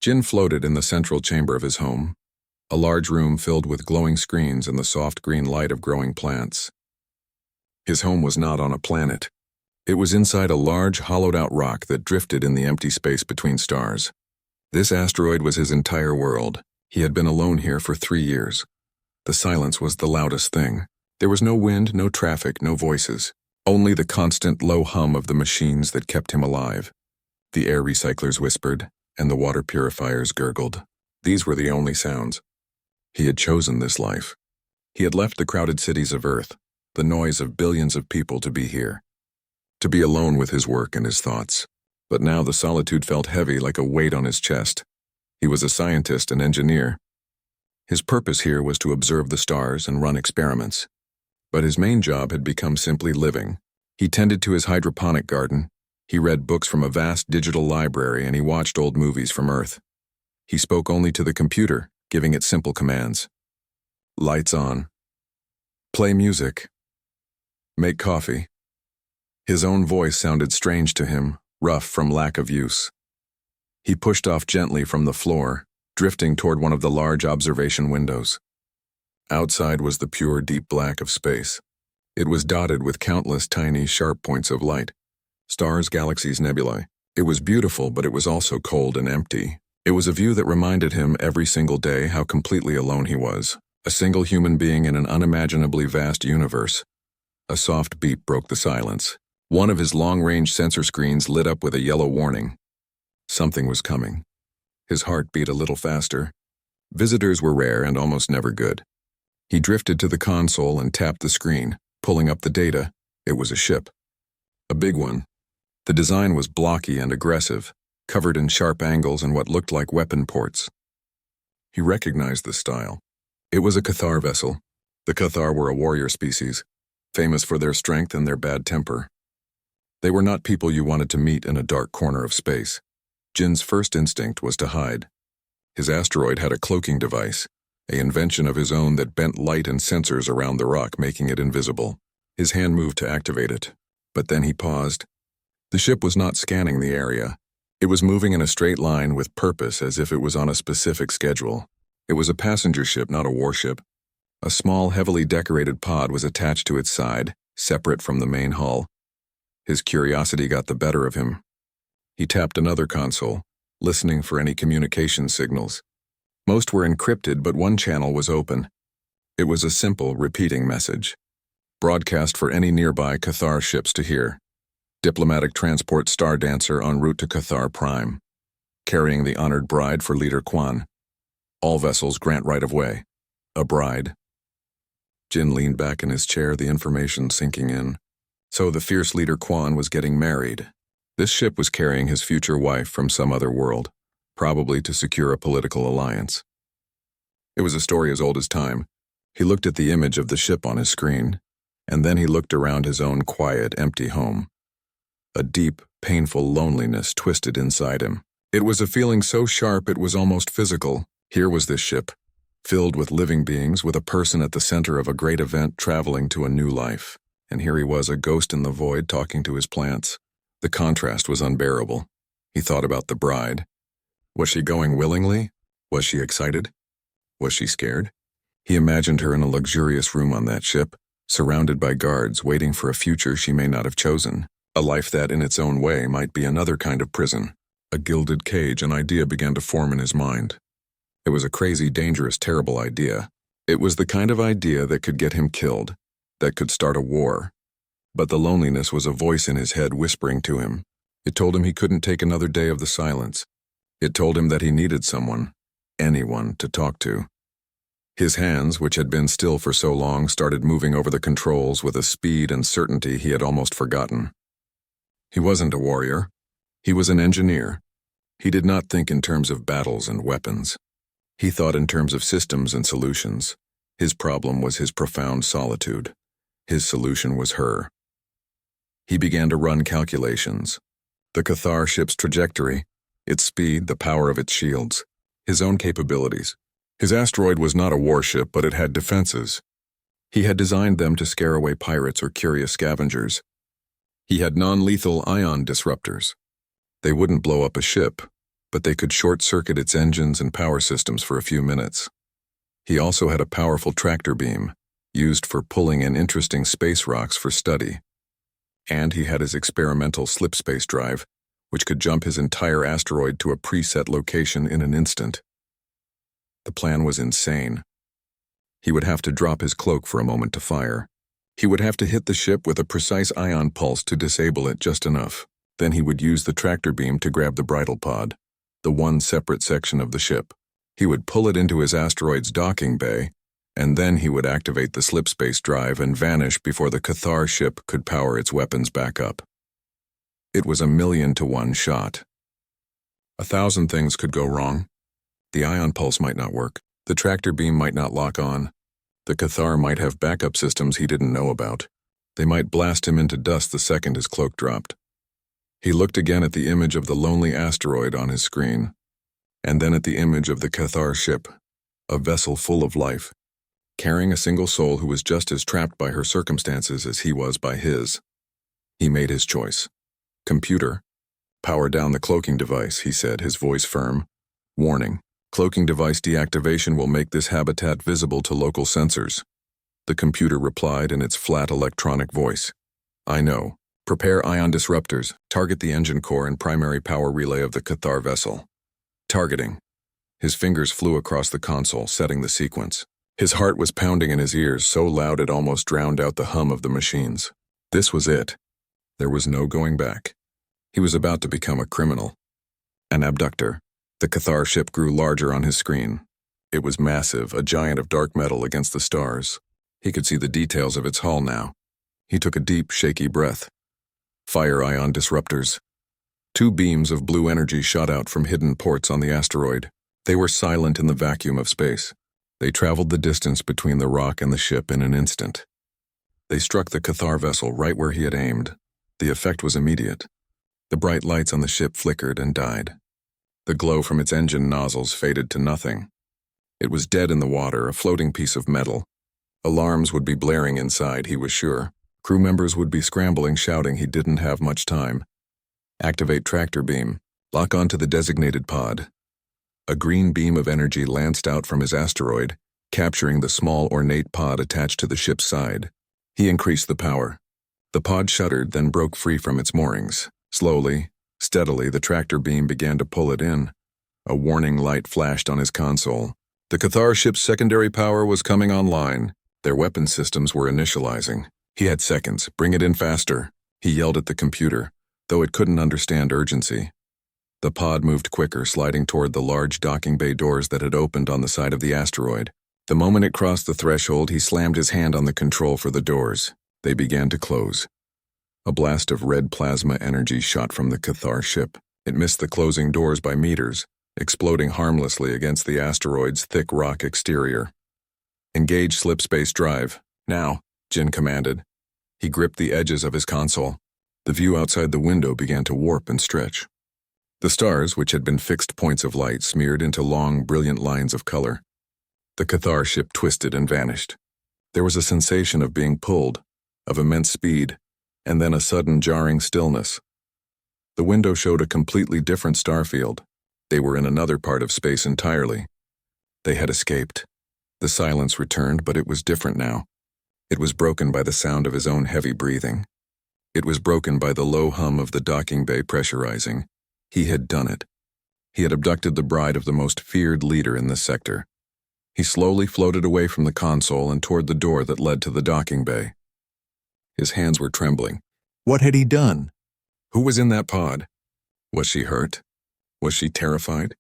Jin floated in the central chamber of his home, a large room filled with glowing screens and the soft green light of growing plants. His home was not on a planet. It was inside a large, hollowed-out rock that drifted in the empty space between stars. This asteroid was his entire world. He had been alone here for 3 years. The silence was the loudest thing. There was no wind, no traffic, no voices. Only the constant low hum of the machines that kept him alive. The air recyclers whispered, and the water purifiers gurgled. These were the only sounds. He had chosen this life. He had left the crowded cities of Earth, the noise of billions of people, to be here. To be alone with his work and his thoughts. But now the solitude felt heavy like a weight on his chest. He was a scientist and engineer. His purpose here was to observe the stars and run experiments. But his main job had become simply living. He tended to his hydroponic garden. He read books from a vast digital library, and he watched old movies from Earth. He spoke only to the computer, giving it simple commands. Lights on. Play music. Make coffee. His own voice sounded strange to him, rough from lack of use. He pushed off gently from the floor, drifting toward one of the large observation windows. Outside was the pure deep black of space. It was dotted with countless tiny, sharp points of light. Stars, galaxies, nebulae. It was beautiful, but it was also cold and empty. It was a view that reminded him every single day how completely alone he was. A single human being in an unimaginably vast universe. A soft beep broke the silence. One of his long-range sensor screens lit up with a yellow warning. Something was coming. His heart beat a little faster. Visitors were rare and almost never good. He drifted to the console and tapped the screen, pulling up the data. It was a ship. A big one. The design was blocky and aggressive, covered in sharp angles and what looked like weapon ports. He recognized the style. It was a Cathar vessel. The Cathar were a warrior species, famous for their strength and their bad temper. They were not people you wanted to meet in a dark corner of space. Jin's first instinct was to hide. His asteroid had a cloaking device, an invention of his own that bent light and sensors around the rock, making it invisible. His hand moved to activate it, but then he paused. The ship was not scanning the area. It was moving in a straight line with purpose, as if it was on a specific schedule. It was a passenger ship, not a warship. A small, heavily decorated pod was attached to its side, separate from the main hull. His curiosity got the better of him. He tapped another console, listening for any communication signals. Most were encrypted, but one channel was open. It was a simple, repeating message. Broadcast for any nearby Cathar ships to hear. Diplomatic transport Star Dancer en route to Cathar Prime. Carrying the honored bride for Leader Quan. All vessels grant right of way. A bride. Jin leaned back in his chair, the information sinking in. So the fierce Leader Quan was getting married. This ship was carrying his future wife from some other world, probably to secure a political alliance. It was a story as old as time. He looked at the image of the ship on his screen, and then he looked around his own quiet, empty home. A deep, painful loneliness twisted inside him. It was a feeling so sharp it was almost physical. Here was this ship, filled with living beings, with a person at the center of a great event traveling to a new life. And here he was, a ghost in the void, talking to his plants. The contrast was unbearable. He thought about the bride. Was she going willingly? Was she excited? Was she scared? He imagined her in a luxurious room on that ship, surrounded by guards, waiting for a future she may not have chosen. A life that, in its own way, might be another kind of prison. A gilded cage. An idea began to form in his mind. It was a crazy, dangerous, terrible idea. It was the kind of idea that could get him killed, that could start a war. But the loneliness was a voice in his head whispering to him. It told him he couldn't take another day of the silence. It told him that he needed someone, anyone, to talk to. His hands, which had been still for so long, started moving over the controls with a speed and certainty he had almost forgotten. He wasn't a warrior. He was an engineer. He did not think in terms of battles and weapons. He thought in terms of systems and solutions. His problem was his profound solitude. His solution was her. He began to run calculations. The Cathar ship's trajectory, its speed, the power of its shields, his own capabilities. His asteroid was not a warship, but it had defenses. He had designed them to scare away pirates or curious scavengers. He had non-lethal ion disruptors. They wouldn't blow up a ship. but they could short-circuit its engines and power systems for a few minutes. He also had a powerful tractor beam, used for pulling in interesting space rocks for study. And he had his experimental slip space drive, which could jump his entire asteroid to a preset location in an instant. The plan was insane. He would have to drop his cloak for a moment to fire. He would have to hit the ship with a precise ion pulse to disable it just enough. Then he would use the tractor beam to grab the bridle pod, the one separate section of the ship. He would pull it into his asteroid's docking bay, and then he would activate the slip space drive and vanish before the Cathar ship could power its weapons back up. It was a 1,000,000-to-1 shot. 1,000 things could go wrong. The ion pulse might not work. The tractor beam might not lock on. The Cathar might have backup systems he didn't know about. They might blast him into dust the second his cloak dropped. He looked again at the image of the lonely asteroid on his screen, and then at the image of the Cathar ship, a vessel full of life, carrying a single soul who was just as trapped by her circumstances as he was by his. He made his choice. "Computer, power down the cloaking device," he said, his voice firm. "Warning. Cloaking device deactivation will make this habitat visible to local sensors." The computer replied in its flat electronic voice. "I know. Prepare ion disruptors. Target the engine core and primary power relay of the Cathar vessel." Targeting. His fingers flew across the console, setting the sequence. His heart was pounding in his ears, so loud it almost drowned out the hum of the machines. This was it. There was no going back. He was about to become a criminal. An abductor. The Cathar ship grew larger on his screen. It was massive, a giant of dark metal against the stars. He could see the details of its hull now. He took a deep, shaky breath. Fire ion disruptors. 2 beams of blue energy shot out from hidden ports on the asteroid. They were silent in the vacuum of space. They traveled the distance between the rock and the ship in an instant. They struck the Cathar vessel right where he had aimed. The effect was immediate. The bright lights on the ship flickered and died. The glow from its engine nozzles faded to nothing. It was dead in the water, a floating piece of metal. Alarms would be blaring inside, he was sure. Crew members would be scrambling, shouting he didn't have much time. Activate tractor beam. Lock onto the designated pod. A green beam of energy lanced out from his asteroid, capturing the small ornate pod attached to the ship's side. He increased the power. The pod shuddered, then broke free from its moorings. Slowly, steadily, the tractor beam began to pull it in. A warning light flashed on his console. The Cathar ship's secondary power was coming online. Their weapon systems were initializing. He had seconds. "Bring it in faster," he yelled at the computer, though it couldn't understand urgency. The pod moved quicker, sliding toward the large docking bay doors that had opened on the side of the asteroid. The moment it crossed the threshold, he slammed his hand on the control for the doors. They began to close. A blast of red plasma energy shot from the Cathar ship. It missed the closing doors by meters, exploding harmlessly against the asteroid's thick rock exterior. "Engage slip space drive. Now," Jin commanded. He gripped the edges of his console. The view outside the window began to warp and stretch. The stars, which had been fixed points of light, smeared into long, brilliant lines of color. The Cathar ship twisted and vanished. There was a sensation of being pulled, of immense speed, and then a sudden jarring stillness. The window showed a completely different starfield. They were in another part of space entirely. They had escaped. The silence returned, but it was different now. It was broken by the sound of his own heavy breathing. It was broken by the low hum of the docking bay pressurizing. He had done it. He had abducted the bride of the most feared leader in this sector. He slowly floated away from the console and toward the door that led to the docking bay. His hands were trembling. What had he done? Who was in that pod? Was she hurt? Was she terrified?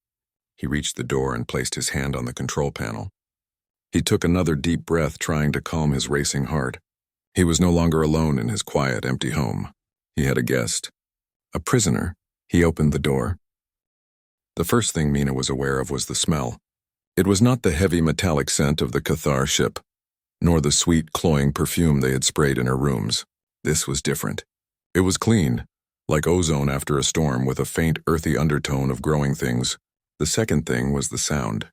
He reached the door and placed his hand on the control panel. He took another deep breath, trying to calm his racing heart. He was no longer alone in his quiet, empty home. He had a guest. A prisoner. He opened the door. The first thing Mina was aware of was the smell. It was not the heavy metallic scent of the Cathar ship, nor the sweet, cloying perfume they had sprayed in her rooms. This was different. It was clean, like ozone after a storm, with a faint, earthy undertone of growing things. The second thing was the sound.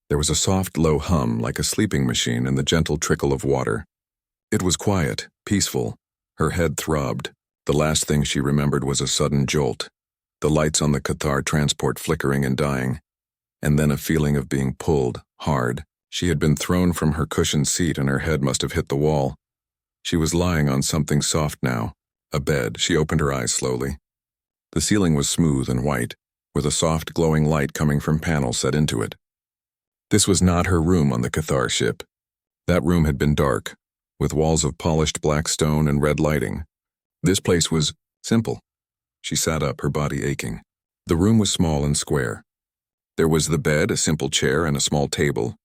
There was a soft, low hum, like a sleeping machine, and the gentle trickle of water. It was quiet, peaceful. Her head throbbed. The last thing she remembered was a sudden jolt. the lights on the Cathar transport flickering and dying, and then a feeling of being pulled, hard. She had been thrown from her cushioned seat and her head must have hit the wall. She was lying on something soft now, a bed. She opened her eyes slowly. The ceiling was smooth and white, with a soft glowing light coming from panels set into it. This was not her room on the Cathar ship. That room had been dark, with walls of polished black stone and red lighting. This place was simple. She sat up, her body aching. The room was small and square. There was the bed, a simple chair, and a small table.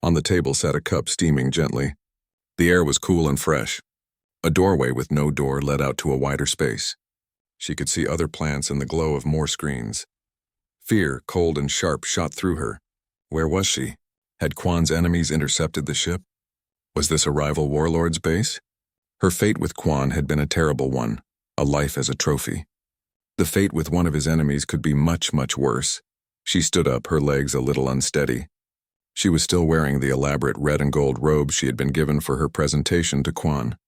On the table sat a cup steaming gently. The air was cool and fresh. A doorway with no door led out to a wider space. She could see other plants in the glow of more screens. Fear, cold and sharp, shot through her. Where was she? Had Quan's enemies intercepted the ship? Was this a rival warlord's base? Her fate with Quan had been a terrible one, a life as a trophy. The fate with one of his enemies could be much, much worse. She stood up, her legs a little unsteady. She was still wearing the elaborate red and gold robe she had been given for her presentation to Quan.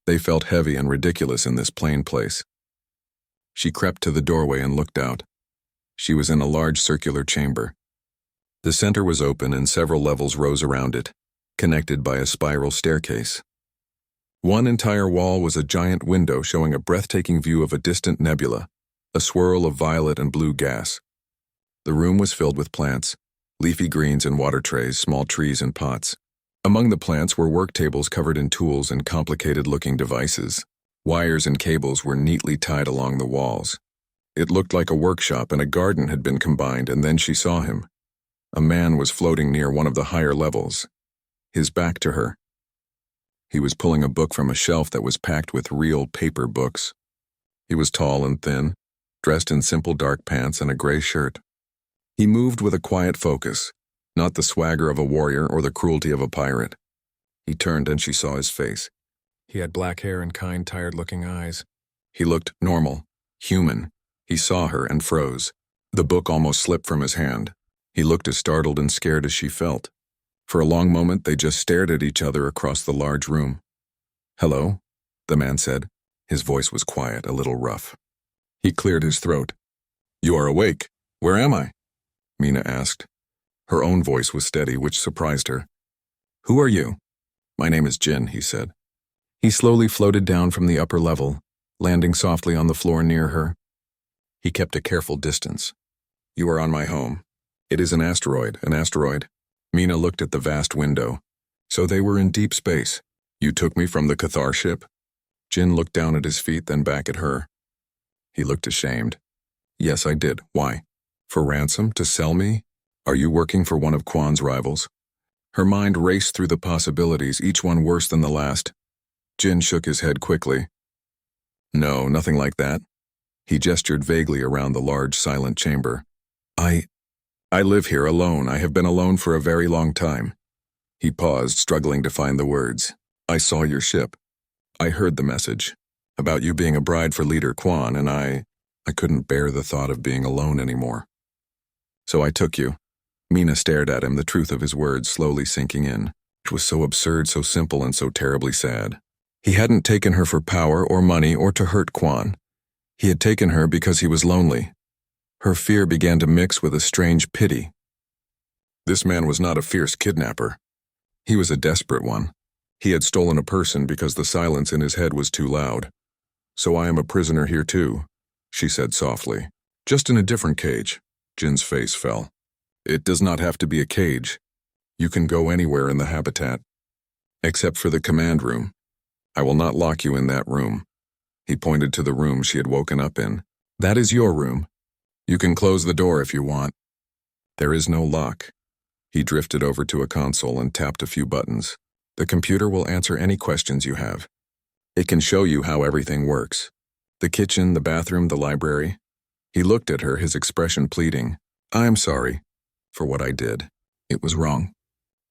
They felt heavy and ridiculous in this plain place. She crept to the doorway and looked out. She was in a large circular chamber. The center was open and several levels rose around it, connected by a spiral staircase. One entire wall was a giant window showing a breathtaking view of a distant nebula, a swirl of violet and blue gas. The room was filled with plants, leafy greens in water trays, small trees in pots. Among the plants were work tables covered in tools and complicated-looking devices. Wires and cables were neatly tied along the walls. It looked like a workshop and a garden had been combined, and then she saw him. A man was floating near one of the higher levels, his back to her. He was pulling a book from a shelf that was packed with real paper books. He was tall and thin, dressed in simple dark pants and a gray shirt. He moved with a quiet focus, not the swagger of a warrior or the cruelty of a pirate. He turned and she saw his face. He had black hair and kind, tired-looking eyes. He looked normal, human. He saw her and froze. The book almost slipped from his hand. He looked as startled and scared as she felt. For a long moment, they just stared at each other across the large room. "Hello," the man said. His voice was quiet, a little rough. He cleared his throat. "You are awake. Where am I?" Mina asked. Her own voice was steady, which surprised her. "Who are you?" "My name is Jin," he said. He slowly floated down from the upper level, landing softly on the floor near her. He kept a careful distance. "You are on my home. It is an asteroid. Mina looked at the vast window. So they were in deep space. "You took me from the Cathar ship?" Jin looked down at his feet, then back at her. He looked ashamed. "Yes, I did. Why? For ransom? To sell me? Are you working for one of Quan's rivals?" Her mind raced through the possibilities, each one worse than the last. Jin shook his head quickly. "No, nothing like that." He gestured vaguely around the large, silent chamber. I live here alone. I have been alone for a very long time." He paused, struggling to find the words. "I saw your ship. I heard the message about you being a bride for Leader Quan, and I couldn't bear the thought of being alone anymore. So I took you." Mina stared at him, the truth of his words slowly sinking in. It was so absurd, so simple, and so terribly sad. He hadn't taken her for power or money or to hurt Quan. He had taken her because he was lonely. Her fear began to mix with a strange pity. This man was not a fierce kidnapper. He was a desperate one. He had stolen a person because the silence in his head was too loud. "So I am a prisoner here too," she said softly. "Just in a different cage." Jin's face fell. "It does not have to be a cage. You can go anywhere in the habitat. Except for the command room. I will not lock you in that room." He pointed to the room she had woken up in. "That is your room. You can close the door if you want. There is no lock." He drifted over to a console and tapped a few buttons. "The computer will answer any questions you have. It can show you how everything works. The kitchen, the bathroom, the library." He looked at her, his expression pleading. "I am sorry for what I did. It was wrong.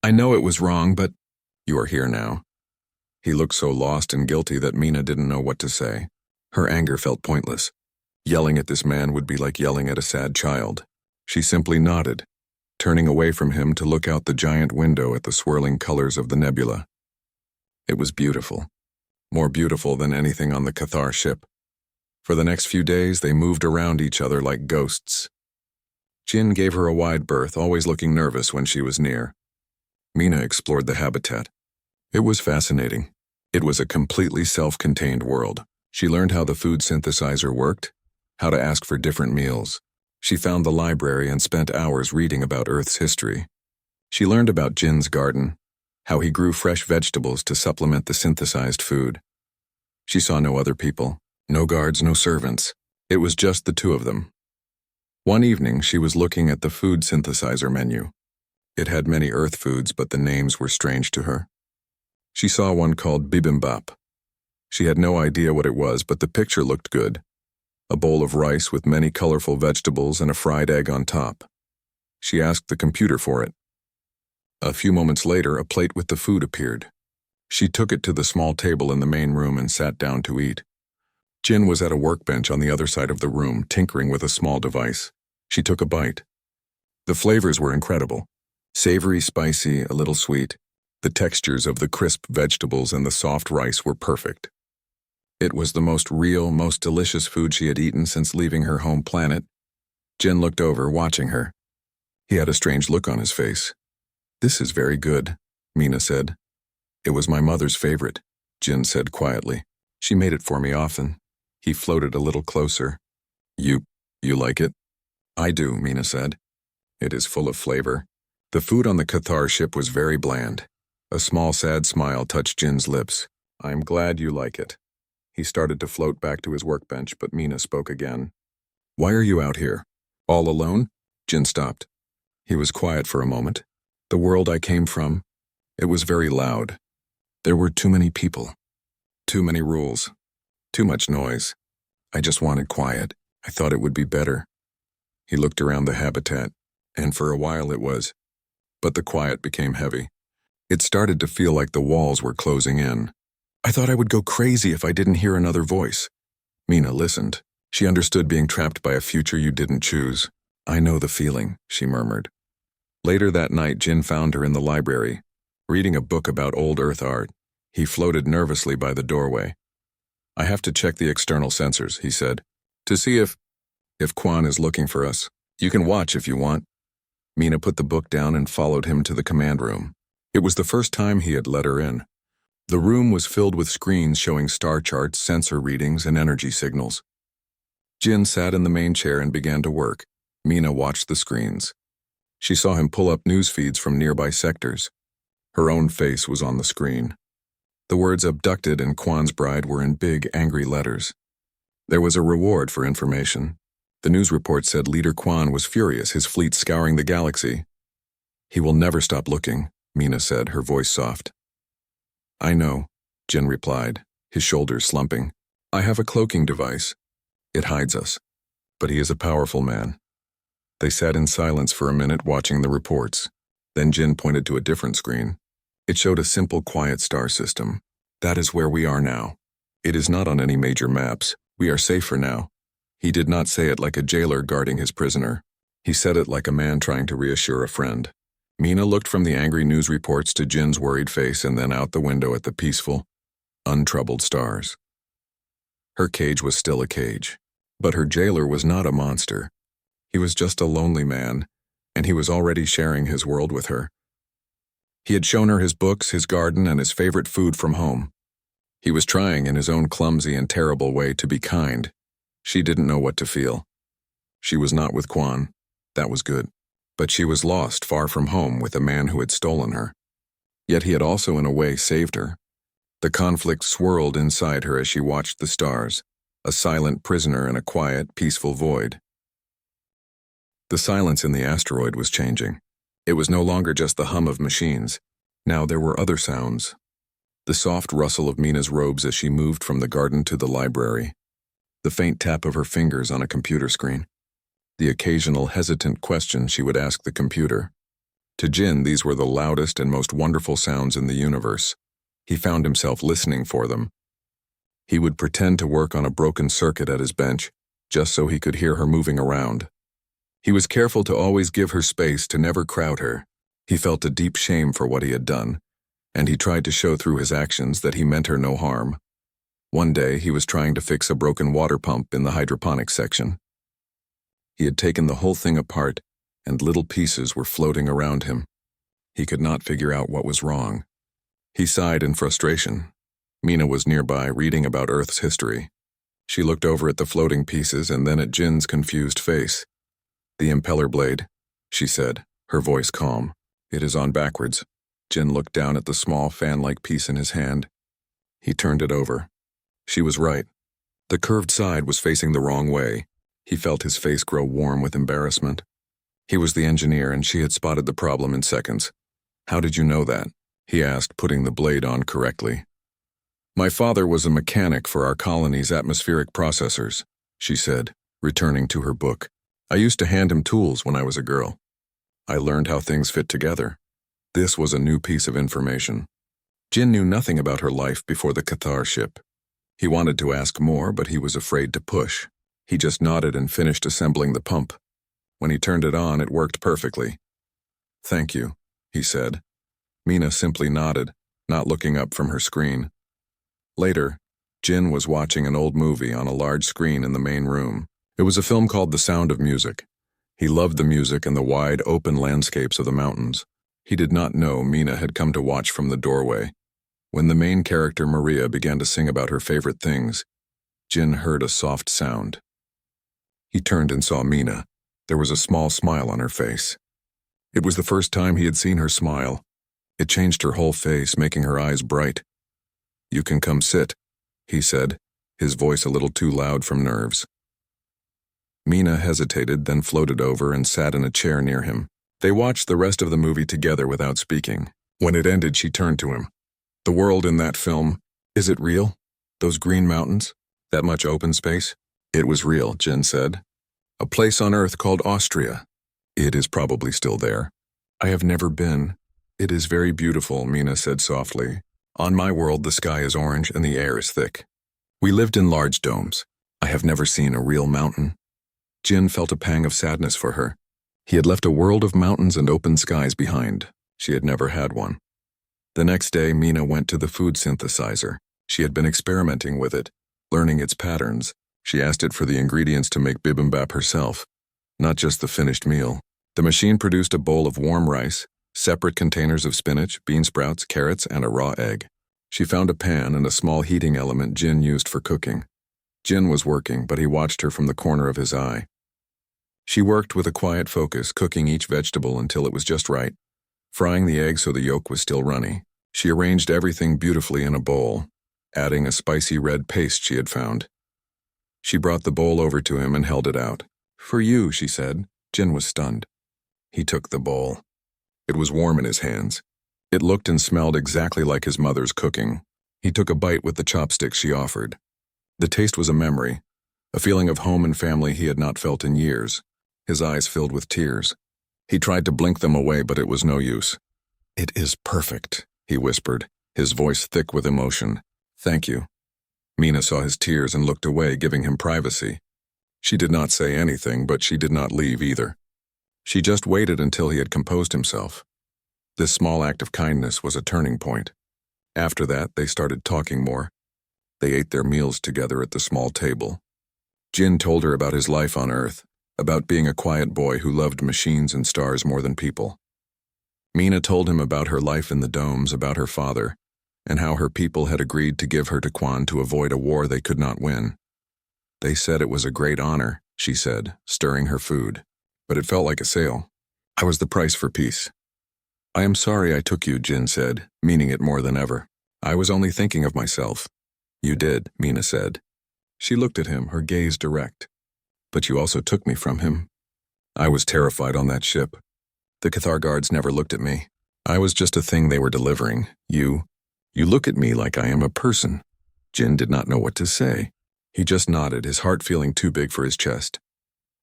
I know it was wrong, but you are here now." He looked so lost and guilty that Mina didn't know what to say. Her anger felt pointless. Yelling at this man would be like yelling at a sad child. She simply nodded, turning away from him to look out the giant window at the swirling colors of the nebula. It was beautiful. More beautiful than anything on the Cathar ship. For the next few days, they moved around each other like ghosts. Jin gave her a wide berth, always looking nervous when she was near. Mina explored the habitat. It was fascinating. It was a completely self-contained world. She learned how the food synthesizer worked, how to ask for different meals. She found the library and spent hours reading about Earth's history. She learned about Jin's garden, how he grew fresh vegetables to supplement the synthesized food. She saw no other people, no guards, no servants. It was just the two of them. One evening, she was looking at the food synthesizer menu. It had many Earth foods, but the names were strange to her. She saw one called bibimbap. She had no idea what it was, but the picture looked good. A bowl of rice with many colorful vegetables and a fried egg on top. She asked the computer for it. A few moments later, a plate with the food appeared. She took it to the small table in the main room and sat down to eat. Jin was at a workbench on the other side of the room, tinkering with a small device. She took a bite. The flavors were incredible. Savory, spicy, a little sweet. The textures of the crisp vegetables and the soft rice were perfect. It was the most real, most delicious food she had eaten since leaving her home planet. Jin looked over, watching her. He had a strange look on his face. "This is very good," Mina said. "It was my mother's favorite," Jin said quietly. "She made it for me often." He floated a little closer. You like it?" "I do," Mina said. "It is full of flavor." The food on the Cathar ship was very bland. A small sad smile touched Jin's lips. "I'm glad you like it." He started to float back to his workbench, but Mina spoke again. "Why are you out here? All alone?" Jin stopped. He was quiet for a moment. "The world I came from, it was very loud. There were too many people. Too many rules. Too much noise. I just wanted quiet. I thought it would be better." He looked around the habitat, and for a while it was. But the quiet became heavy. It started to feel like the walls were closing in. "I thought I would go crazy if I didn't hear another voice." Mina listened. She understood being trapped by a future you didn't choose. "I know the feeling," she murmured. Later that night, Jin found her in the library, reading a book about old Earth art. He floated nervously by the doorway. "I have to check the external sensors," he said, "to see if Quan is looking for us. You can watch if you want." Mina put the book down and followed him to the command room. It was the first time he had let her in. The room was filled with screens showing star charts, sensor readings, and energy signals. Jin sat in the main chair and began to work. Mina watched the screens. She saw him pull up news feeds from nearby sectors. Her own face was on the screen. The words "Abducted" and "Quan's Bride" were in big, angry letters. There was a reward for information. The news report said Leader Quan was furious, his fleet scouring the galaxy. "He will never stop looking," Mina said, her voice soft. "I know," Jin replied, his shoulders slumping. "I have a cloaking device. It hides us. But he is a powerful man." They sat in silence for a minute watching the reports. Then Jin pointed to a different screen. It showed a simple, quiet star system. "That is where we are now. It is not on any major maps. We are safe for now." He did not say it like a jailer guarding his prisoner. He said it like a man trying to reassure a friend. Mina looked from the angry news reports to Jin's worried face and then out the window at the peaceful, untroubled stars. Her cage was still a cage, but her jailer was not a monster. He was just a lonely man, and he was already sharing his world with her. He had shown her his books, his garden, and his favorite food from home. He was trying in his own clumsy and terrible way to be kind. She didn't know what to feel. She was not with Quan. That was good. But she was lost, far from home, with a man who had stolen her. Yet he had also, in a way, saved her. The conflict swirled inside her as she watched the stars, a silent prisoner in a quiet, peaceful void. The silence in the asteroid was changing. It was no longer just the hum of machines. Now there were other sounds. The soft rustle of Mina's robes as she moved from the garden to the library. The faint tap of her fingers on a computer screen. The occasional hesitant question she would ask the computer. To Jin, these were the loudest and most wonderful sounds in the universe. He found himself listening for them. He would pretend to work on a broken circuit at his bench, just so he could hear her moving around. He was careful to always give her space, to never crowd her. He felt a deep shame for what he had done, and he tried to show through his actions that he meant her no harm. One day, he was trying to fix a broken water pump in the hydroponics section. He had taken the whole thing apart, and little pieces were floating around him. He could not figure out what was wrong. He sighed in frustration. Mina was nearby, reading about Earth's history. She looked over at the floating pieces and then at Jin's confused face. "The impeller blade," she said, her voice calm. "It is on backwards." Jin looked down at the small fan-like piece in his hand. He turned it over. She was right. The curved side was facing the wrong way. He felt his face grow warm with embarrassment. He was the engineer, and she had spotted the problem in seconds. "How did you know that?" he asked, putting the blade on correctly. "My father was a mechanic for our colony's atmospheric processors," she said, returning to her book. "I used to hand him tools when I was a girl. I learned how things fit together." This was a new piece of information. Jin knew nothing about her life before the Cathar ship. He wanted to ask more, but he was afraid to push. He just nodded and finished assembling the pump. When he turned it on, it worked perfectly. "Thank you," he said. Mina simply nodded, not looking up from her screen. Later, Jin was watching an old movie on a large screen in the main room. It was a film called The Sound of Music. He loved the music and the wide, open landscapes of the mountains. He did not know Mina had come to watch from the doorway. When the main character, Maria, began to sing about her favorite things, Jin heard a soft sound. He turned and saw Mina. There was a small smile on her face. It was the first time he had seen her smile. It changed her whole face, making her eyes bright. "You can come sit," he said, his voice a little too loud from nerves. Mina hesitated, then floated over and sat in a chair near him. They watched the rest of the movie together without speaking. When it ended, she turned to him. "The world in that film, is it real? Those green mountains? That much open space?" "It was real," Jin said. "A place on Earth called Austria. It is probably still there. I have never been. It is very beautiful," Mina said softly. "On my world, the sky is orange and the air is thick. We lived in large domes. I have never seen a real mountain." Jin felt a pang of sadness for her. He had left a world of mountains and open skies behind. She had never had one. The next day, Mina went to the food synthesizer. She had been experimenting with it, learning its patterns. She asked it for the ingredients to make bibimbap herself, not just the finished meal. The machine produced a bowl of warm rice, separate containers of spinach, bean sprouts, carrots, and a raw egg. She found a pan and a small heating element Jin used for cooking. Jin was working, but he watched her from the corner of his eye. She worked with a quiet focus, cooking each vegetable until it was just right, frying the egg so the yolk was still runny. She arranged everything beautifully in a bowl, adding a spicy red paste she had found. She brought the bowl over to him and held it out. "For you," she said. Jin was stunned. He took the bowl. It was warm in his hands. It looked and smelled exactly like his mother's cooking. He took a bite with the chopsticks she offered. The taste was a memory, a feeling of home and family he had not felt in years. His eyes filled with tears. He tried to blink them away, but it was no use. "It is perfect," he whispered, his voice thick with emotion. "Thank you." Mina saw his tears and looked away, giving him privacy. She did not say anything, but she did not leave either. She just waited until he had composed himself. This small act of kindness was a turning point. After that, they started talking more. They ate their meals together at the small table. Jin told her about his life on Earth, about being a quiet boy who loved machines and stars more than people. Mina told him about her life in the domes, about her father, and how her people had agreed to give her to Quan to avoid a war they could not win. "They said it was a great honor," she said, stirring her food, "but it felt like a sale. I was the price for peace." "I am sorry I took you," Jin said, meaning it more than ever. "I was only thinking of myself." "You did," Mina said. She looked at him, her gaze direct. "But you also took me from him. I was terrified on that ship. The Cathar guards never looked at me. I was just a thing they were delivering. You look at me like I am a person." Jin did not know what to say. He just nodded, his heart feeling too big for his chest.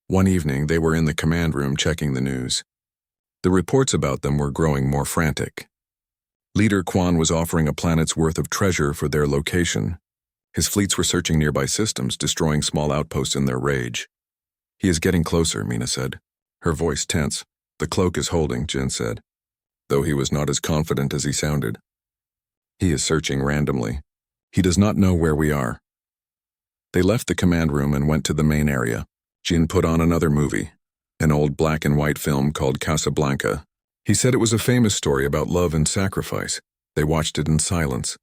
One evening, they were in the command room checking the news. The reports about them were growing more frantic. Leader Quan was offering a planet's worth of treasure for their location. His fleets were searching nearby systems, destroying small outposts in their rage. "He is getting closer," Mina said, her voice tense. "The cloak is holding," Jin said, though he was not as confident as he sounded. "He is searching randomly. He does not know where we are. They left the command room and went to the main area. Jin put on another movie, an old black and white film called Casablanca. He said it was a famous story about love and sacrifice. They watched it in silence.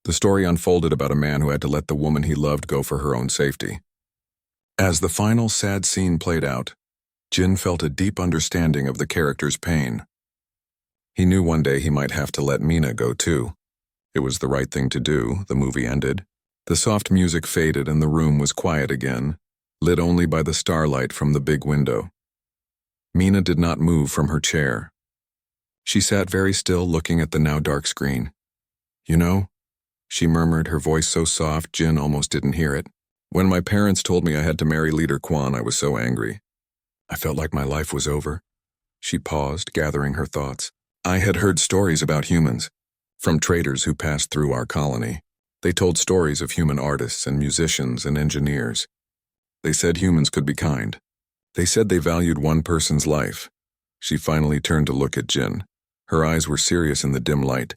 The story unfolded about a man who had to let the woman he loved go for her own safety. As the final sad scene played out, Jin felt a deep understanding of the character's pain. He knew one day he might have to let Mina go too. It was the right thing to do. The movie ended. The soft music faded and the room was quiet again, lit only by the starlight from the big window. Mina did not move from her chair. She sat very still, looking at the now dark screen. "You know," she murmured, her voice so soft Jin almost didn't hear it. "When my parents told me I had to marry Leader Quan, I was so angry. I felt like my life was over." She paused, gathering her thoughts. "I had heard stories about humans, from traders who passed through our colony. They told stories of human artists and musicians and engineers. They said humans could be kind. They said they valued one person's life." She finally turned to look at Jin. Her eyes were serious in the dim light.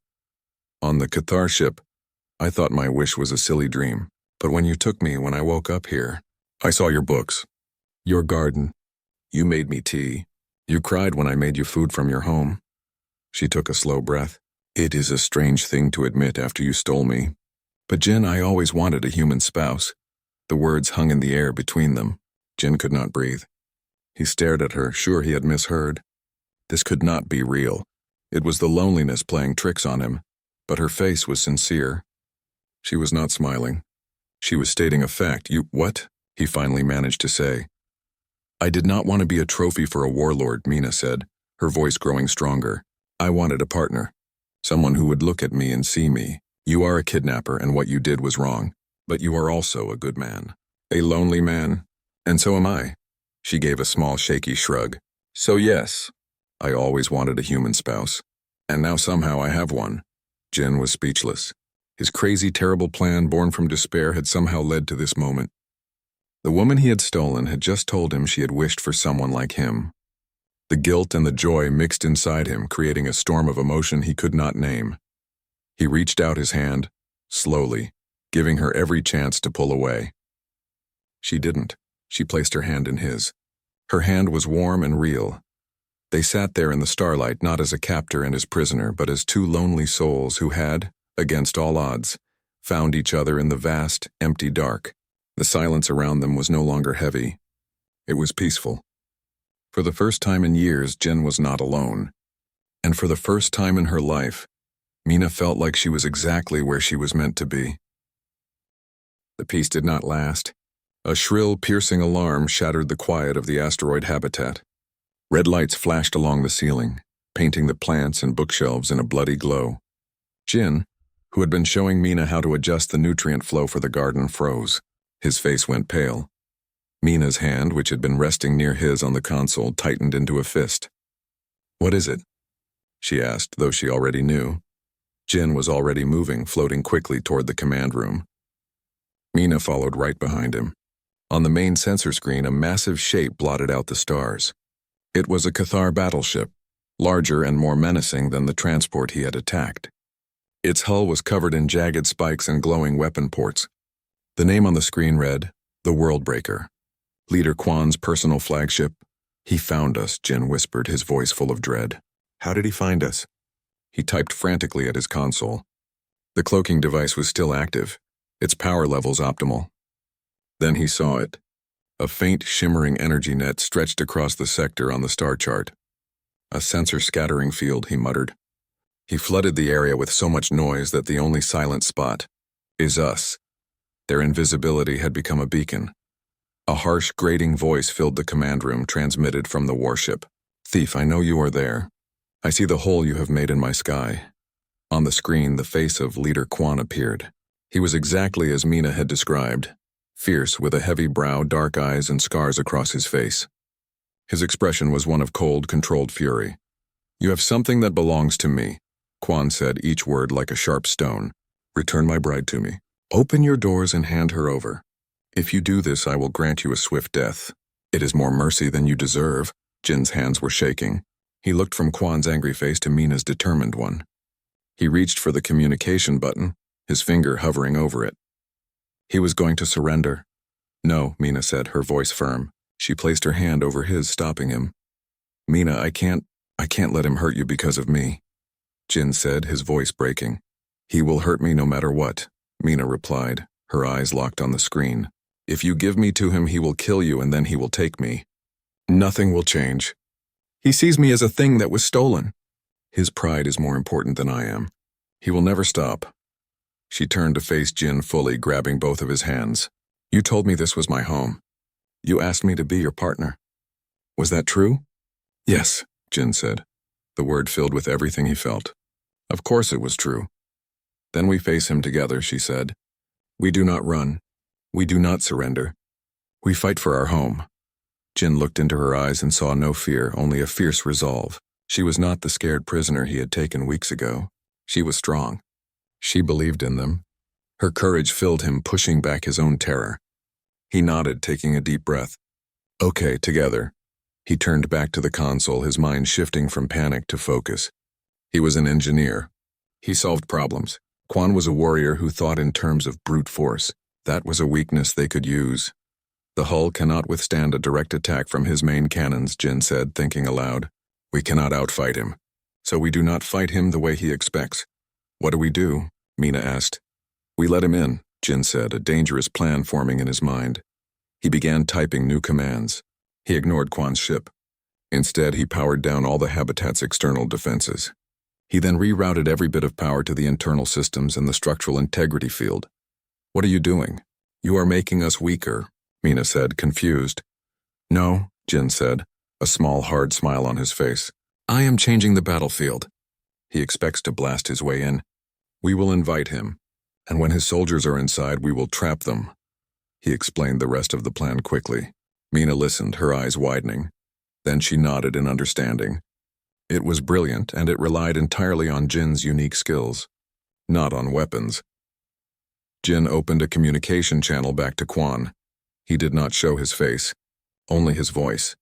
"On the Cathar ship, I thought my wish was a silly dream. But when you took me, when I woke up here, I saw your books, your garden. You made me tea. You cried when I made you food from your home." She took a slow breath. "It is a strange thing to admit after you stole me. But Jin, I always wanted a human spouse." The words hung in the air between them. Jin could not breathe. He stared at her, sure he had misheard. This could not be real. It was the loneliness playing tricks on him, but her face was sincere. She was not smiling. She was stating a fact. What?" he finally managed to say. "I did not want to be a trophy for a warlord," Mina said, her voice growing stronger. "I wanted a partner, someone who would look at me and see me. You are a kidnapper and what you did was wrong, but you are also a good man. A lonely man, and so am I." She gave a small shaky shrug. "So yes, I always wanted a human spouse, and now somehow I have one." Jin was speechless. His crazy, terrible plan born from despair had somehow led to this moment. The woman he had stolen had just told him she had wished for someone like him. The guilt and the joy mixed inside him, creating a storm of emotion he could not name. He reached out his hand, slowly, giving her every chance to pull away. She didn't. She placed her hand in his. Her hand was warm and real. They sat there in the starlight not as a captor and his prisoner, but as two lonely souls who had, against all odds, found each other in the vast, empty dark. The silence around them was no longer heavy. It was peaceful. For the first time in years, Jin was not alone. And for the first time in her life, Mina felt like she was exactly where she was meant to be. The peace did not last. A shrill, piercing alarm shattered the quiet of the asteroid habitat. Red lights flashed along the ceiling, painting the plants and bookshelves in a bloody glow. Jin, who had been showing Mina how to adjust the nutrient flow for the garden, froze. His face went pale. Mina's hand, which had been resting near his on the console, tightened into a fist. "What is it?" she asked, though she already knew. Jin was already moving, floating quickly toward the command room. Mina followed right behind him. On the main sensor screen, a massive shape blotted out the stars. It was a Cathar battleship, larger and more menacing than the transport he had attacked. Its hull was covered in jagged spikes and glowing weapon ports. The name on the screen read, "The Worldbreaker." Leader Quan's personal flagship. "He found us," Jin whispered, his voice full of dread. "How did he find us?" He typed frantically at his console. The cloaking device was still active, its power levels optimal. Then he saw it. A faint, shimmering energy net stretched across the sector on the star chart. "A sensor scattering field," he muttered. He flooded the area with so much noise that the only silent spot is us. Their invisibility had become a beacon. A harsh, grating voice filled the command room, transmitted from the warship. "Thief, I know you are there. I see the hole you have made in my sky." On the screen, the face of Leader Quan appeared. He was exactly as Mina had described, fierce, with a heavy brow, dark eyes, and scars across his face. His expression was one of cold, controlled fury. "You have something that belongs to me," Quan said, each word like a sharp stone. "Return my bride to me. Open your doors and hand her over. If you do this, I will grant you a swift death. It is more mercy than you deserve." Jin's hands were shaking. He looked from Quan's angry face to Mina's determined one. He reached for the communication button, his finger hovering over it. He was going to surrender. No, Mina said, her voice firm. She placed her hand over his, stopping him. Mina, I can't let him hurt you because of me, Jin said, his voice breaking. He will hurt me no matter what, Mina replied, her eyes locked on the screen. If you give me to him, he will kill you and then he will take me. Nothing will change. He sees me as a thing that was stolen. His pride is more important than I am. He will never stop. She turned to face Jin fully, grabbing both of his hands. You told me this was my home. You asked me to be your partner. Was that true? Yes, Jin said, the word filled with everything he felt. Of course it was true. Then we face him together, she said. We do not run. We do not surrender. We fight for our home. Jin looked into her eyes and saw no fear, only a fierce resolve. She was not the scared prisoner he had taken weeks ago. She was strong. She believed in them. Her courage filled him, pushing back his own terror. He nodded, taking a deep breath. Okay, together. He turned back to the console, his mind shifting from panic to focus. He was an engineer. He solved problems. Quan was a warrior who thought in terms of brute force. That was a weakness they could use. The hull cannot withstand a direct attack from his main cannons, Jin said, thinking aloud. We cannot outfight him. So we do not fight him the way he expects. What do we do? Mina asked. We let him in, Jin said, a dangerous plan forming in his mind. He began typing new commands. He ignored Quan's ship. Instead, he powered down all the habitat's external defenses. He then rerouted every bit of power to the internal systems and the structural integrity field. What are you doing? You are making us weaker, Mina said, confused. No, Jin said, a small, hard smile on his face. I am changing the battlefield. He expects to blast his way in. We will invite him, and when his soldiers are inside, we will trap them. He explained the rest of the plan quickly. Mina listened, her eyes widening. Then she nodded in understanding. It was brilliant, and it relied entirely on Jin's unique skills, not on weapons. Jin opened a communication channel back to Quan. He did not show his face, only his voice.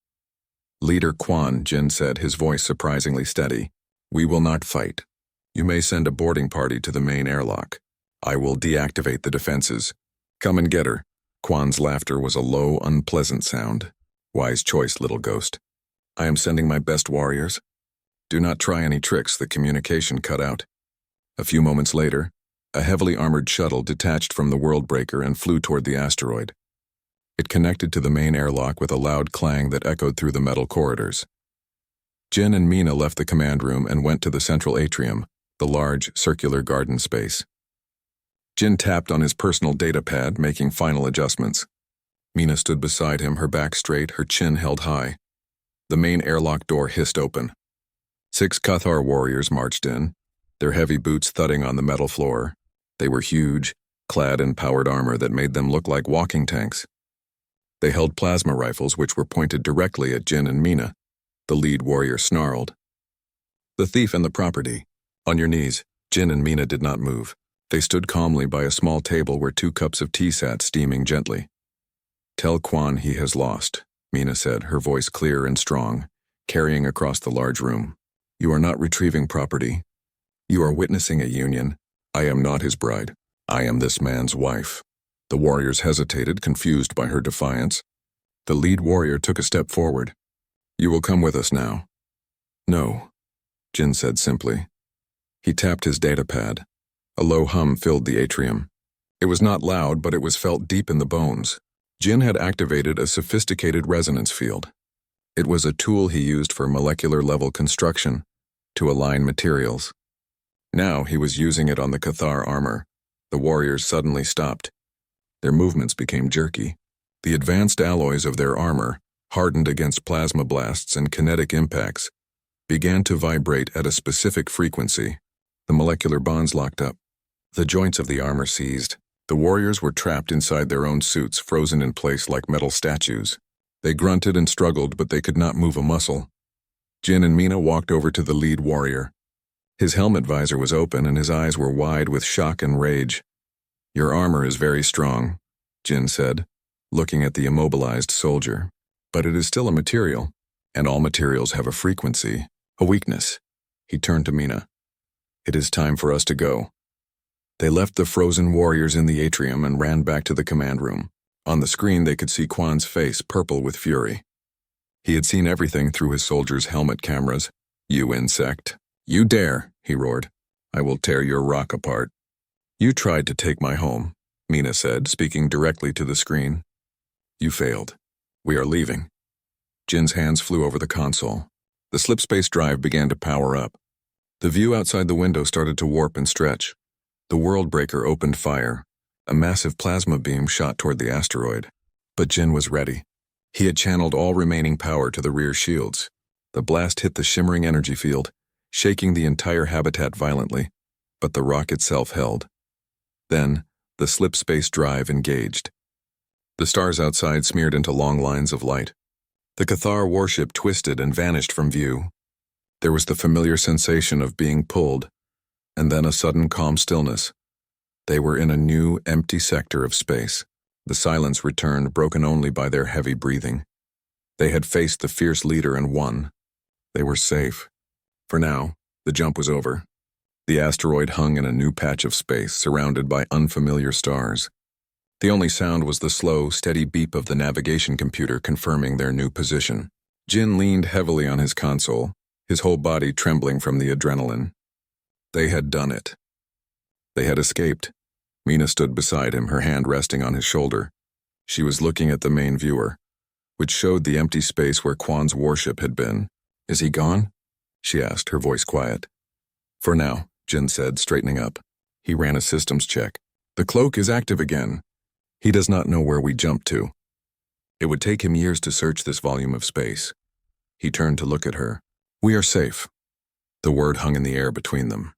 Leader Quan, Jin said, his voice surprisingly steady. We will not fight. You may send a boarding party to the main airlock. I will deactivate the defenses. Come and get her. Quan's laughter was a low, unpleasant sound. Wise choice, little ghost. I am sending my best warriors. Do not try any tricks, the communication cut out. A few moments later, a heavily armored shuttle detached from the world breaker and flew toward the asteroid. It connected to the main airlock with a loud clang that echoed through the metal corridors. Jin and Mina left the command room and went to the central atrium, the large, circular garden space. Jin tapped on his personal data pad, making final adjustments. Mina stood beside him, her back straight, her chin held high. The main airlock door hissed open. 6 Cathar warriors marched in, their heavy boots thudding on the metal floor. They were huge, clad in powered armor that made them look like walking tanks. They held plasma rifles which were pointed directly at Jin and Mina. The lead warrior snarled. The thief and the property. On your knees. Jin and Mina did not move. They stood calmly by a small table where 2 cups of tea sat steaming gently. Tell Quan he has lost, Mina said, her voice clear and strong, carrying across the large room. You are not retrieving property. You are witnessing a union. I am not his bride. I am this man's wife. The warriors hesitated, confused by her defiance. The lead warrior took a step forward. You will come with us now. No, Jin said simply. He tapped his data pad. A low hum filled the atrium. It was not loud, but it was felt deep in the bones. Jin had activated a sophisticated resonance field. It was a tool he used for molecular-level construction, to align materials. Now he was using it on the Cathar armor. The warriors suddenly stopped. Their movements became jerky. The advanced alloys of their armor, hardened against plasma blasts and kinetic impacts, began to vibrate at a specific frequency. The molecular bonds locked up. The joints of the armor seized. The warriors were trapped inside their own suits, frozen in place like metal statues. They grunted and struggled, but they could not move a muscle. Jin and Mina walked over to the lead warrior. His helmet visor was open and his eyes were wide with shock and rage. Your armor is very strong, Jin said, looking at the immobilized soldier. But it is still a material, and all materials have a frequency, a weakness. He turned to Mina. It is time for us to go. They left the frozen warriors in the atrium and ran back to the command room. On the screen, they could see Quan's face purple with fury. He had seen everything through his soldiers' helmet cameras. "You insect. You dare," he roared. "I will tear your rock apart." "You tried to take my home," Mina said, speaking directly to the screen. "You failed. We are leaving." Jin's hands flew over the console. The slipspace drive began to power up. The view outside the window started to warp and stretch. The world breaker opened fire. A massive plasma beam shot toward the asteroid. But Jin was ready. He had channeled all remaining power to the rear shields. The blast hit the shimmering energy field, shaking the entire habitat violently, but the rock itself held. Then, the slipspace drive engaged. The stars outside smeared into long lines of light. The Cathar warship twisted and vanished from view. There was the familiar sensation of being pulled, and then a sudden calm stillness. They were in a new, empty sector of space. The silence returned, broken only by their heavy breathing. They had faced the fierce leader and won. They were safe. For now, the jump was over. The asteroid hung in a new patch of space, surrounded by unfamiliar stars. The only sound was the slow, steady beep of the navigation computer confirming their new position. Jin leaned heavily on his console, his whole body trembling from the adrenaline. They had done it. They had escaped. Mina stood beside him, her hand resting on his shoulder. She was looking at the main viewer, which showed the empty space where Quan's warship had been. "Is he gone?" she asked, her voice quiet. "For now," Jin said, straightening up. He ran a systems check. "The cloak is active again. He does not know where we jumped to. It would take him years to search this volume of space." He turned to look at her. "We are safe." The word hung in the air between them.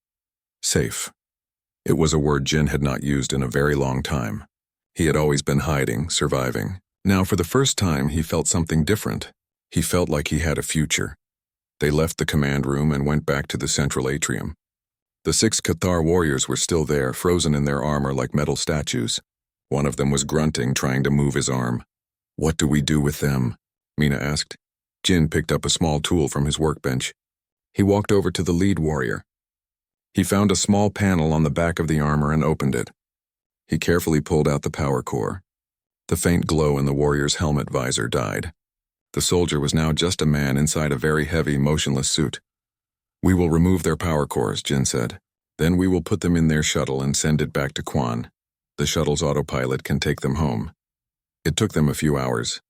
Safe. It was a word Jin had not used in a very long time. He had always been hiding, surviving. Now, for the first time, he felt something different. He felt like he had a future. They left the command room and went back to the central atrium. The 6 Cathar warriors were still there, frozen in their armor like metal statues. One of them was grunting, trying to move his arm. "What do we do with them?" Mina asked. Jin picked up a small tool from his workbench. He walked over to the lead warrior. He found a small panel on the back of the armor and opened it. He carefully pulled out the power core. The faint glow in the warrior's helmet visor died. The soldier was now just a man inside a very heavy, motionless suit. "We will remove their power cores," Jin said. "Then we will put them in their shuttle and send it back to Quan. The shuttle's autopilot can take them home." It took them a few hours.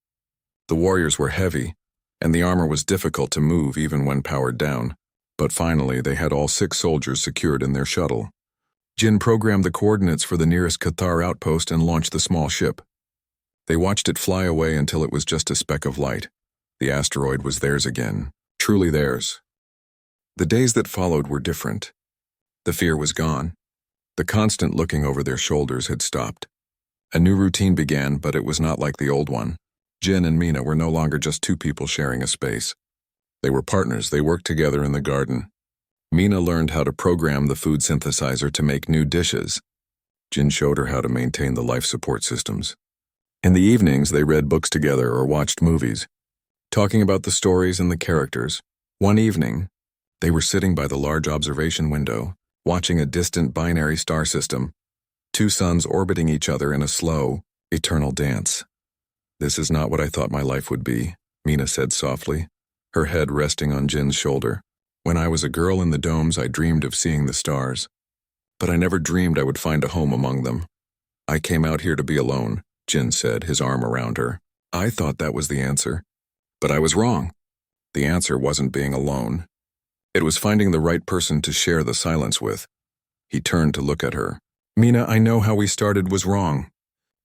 The warriors were heavy, and the armor was difficult to move even when powered down. But finally, they had all 6 soldiers secured in their shuttle. Jin programmed the coordinates for the nearest Cathar outpost and launched the small ship. They watched it fly away until it was just a speck of light. The asteroid was theirs again, truly theirs. The days that followed were different. The fear was gone. The constant looking over their shoulders had stopped. A new routine began, but it was not like the old one. Jin and Mina were no longer just 2 people sharing a space. They were partners. They worked together in the garden. Mina learned how to program the food synthesizer to make new dishes. Jin showed her how to maintain the life support systems. In the evenings, they read books together or watched movies, talking about the stories and the characters. One evening, they were sitting by the large observation window, watching a distant binary star system, 2 suns orbiting each other in a slow, eternal dance. "This is not what I thought my life would be," Mina said softly, her head resting on Jin's shoulder. "When I was a girl in the domes, I dreamed of seeing the stars. But I never dreamed I would find a home among them. I came out here to be alone," Jin said, his arm around her. "I thought that was the answer. But I was wrong. The answer wasn't being alone. It was finding the right person to share the silence with." He turned to look at her. "Mina, I know how we started was wrong.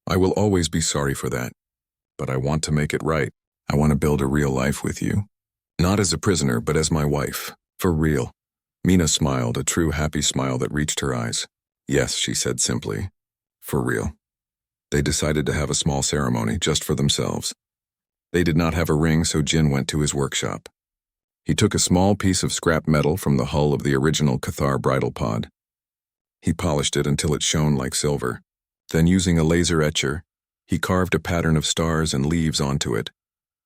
I will always be sorry for that. But I want to make it right. I want to build a real life with you. Not as a prisoner, but as my wife. For real." Mina smiled, a true happy smile that reached her eyes. "Yes," she said simply. "For real." They decided to have a small ceremony just for themselves. They did not have a ring, so Jin went to his workshop. He took a small piece of scrap metal from the hull of the original Cathar bridal pod. He polished it until it shone like silver. Then, using a laser etcher, he carved a pattern of stars and leaves onto it,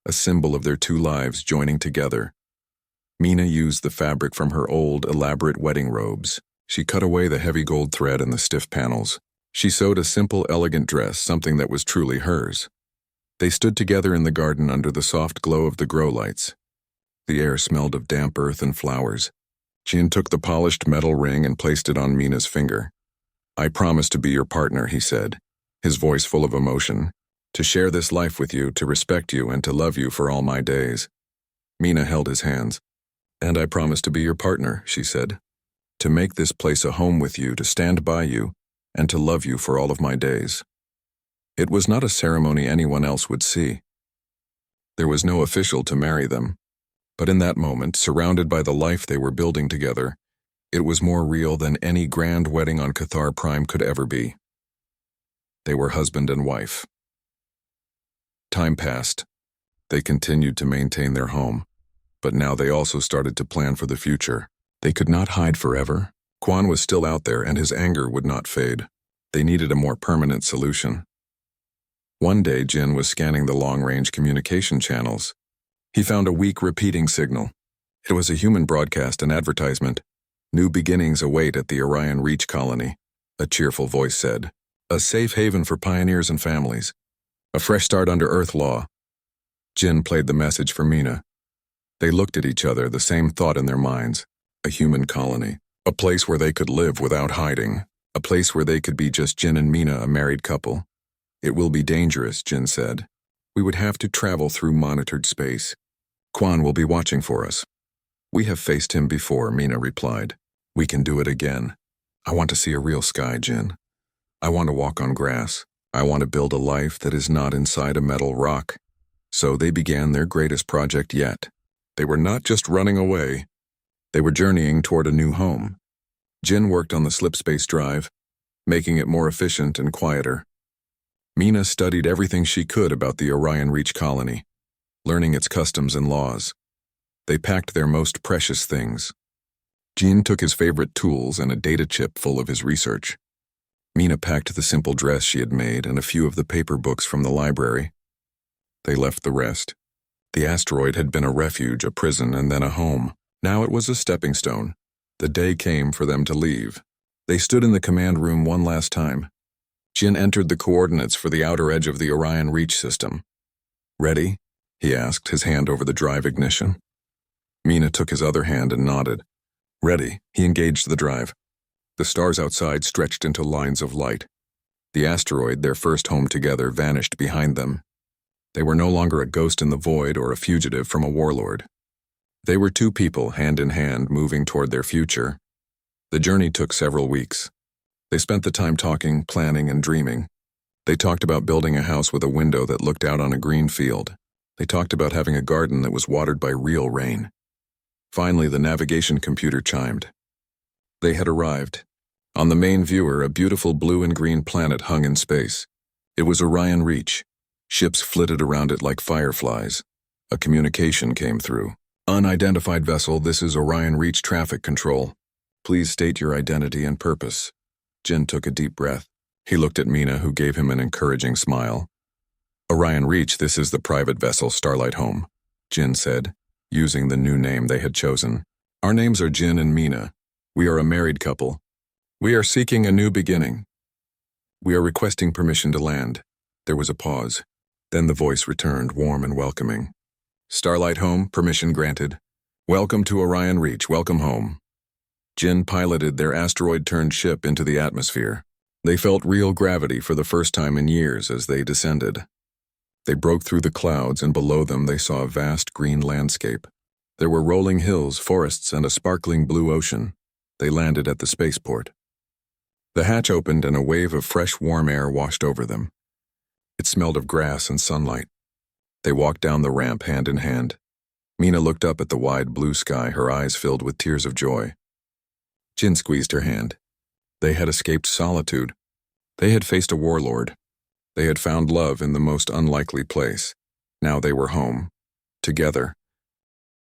a symbol of their 2 lives joining together. Mina used the fabric from her old, elaborate wedding robes. She cut away the heavy gold thread and the stiff panels. She sewed a simple, elegant dress, something that was truly hers. They stood together in the garden under the soft glow of the grow lights. The air smelled of damp earth and flowers. Jin took the polished metal ring and placed it on Mina's finger. "I promise to be your partner," he said, his voice full of emotion. "To share this life with you, to respect you, and to love you for all my days." Mina held his hands. "And I promise to be your partner," she said. "To make this place a home with you, to stand by you, and to love you for all of my days." It was not a ceremony anyone else would see. There was no official to marry them. But in that moment, surrounded by the life they were building together, it was more real than any grand wedding on Cathar Prime could ever be. They were husband and wife. Time passed. They continued to maintain their home, but now they also started to plan for the future. They could not hide forever. Quan was still out there and his anger would not fade. They needed a more permanent solution. One day, Jin was scanning the long-range communication channels. He found a weak repeating signal. It was a human broadcast and advertisement. "New beginnings await at the Orion Reach colony," a cheerful voice said. "A safe haven for pioneers and families. A fresh start under Earth law." Jin played the message for Mina. They looked at each other, the same thought in their minds. A human colony. A place where they could live without hiding. A place where they could be just Jin and Mina, a married couple. "It will be dangerous," Jin said. "We would have to travel through monitored space. Quan will be watching for us." "We have faced him before," Mina replied. "We can do it again. I want to see a real sky, Jin. I want to walk on grass. I want to build a life that is not inside a metal rock." So they began their greatest project yet. They were not just running away. They were journeying toward a new home. Jin worked on the slipspace drive, making it more efficient and quieter. Mina studied everything she could about the Orion Reach colony, learning its customs and laws. They packed their most precious things. Jin took his favorite tools and a data chip full of his research. Mina packed the simple dress she had made and a few of the paper books from the library. They left the rest. The asteroid had been a refuge, a prison, and then a home. Now it was a stepping stone. The day came for them to leave. They stood in the command room one last time. Jin entered the coordinates for the outer edge of the Orion Reach system. "Ready?" he asked, his hand over the drive ignition. Mina took his other hand and nodded. "Ready." He engaged the drive. The stars outside stretched into lines of light. The asteroid, their first home together, vanished behind them. They were no longer a ghost in the void or a fugitive from a warlord. They were two people, hand in hand, moving toward their future. The journey took several weeks. They spent the time talking, planning, and dreaming. They talked about building a house with a window that looked out on a green field. They talked about having a garden that was watered by real rain. Finally, the navigation computer chimed. They had arrived. On the main viewer, a beautiful blue and green planet hung in space. It was Orion Reach. Ships flitted around it like fireflies. A communication came through. "Unidentified vessel, this is Orion Reach traffic control. Please state your identity and purpose." Jin took a deep breath. He looked at Mina, who gave him an encouraging smile. "Orion Reach, this is the private vessel Starlight Home," Jin said, using the new name they had chosen. "Our names are Jin and Mina. We are a married couple. We are seeking a new beginning. We are requesting permission to land." There was a pause. Then the voice returned, warm and welcoming. "Starlight Home, permission granted. Welcome to Orion Reach, welcome home." Jin piloted their asteroid-turned ship into the atmosphere. They felt real gravity for the first time in years as they descended. They broke through the clouds, and below them they saw a vast green landscape. There were rolling hills, forests, and a sparkling blue ocean. They landed at the spaceport. The hatch opened and a wave of fresh, warm air washed over them. It smelled of grass and sunlight. They walked down the ramp hand in hand. Mina looked up at the wide blue sky, her eyes filled with tears of joy. Jin squeezed her hand. They had escaped Solitude. They had faced a warlord. They had found love in the most unlikely place. Now they were home, together,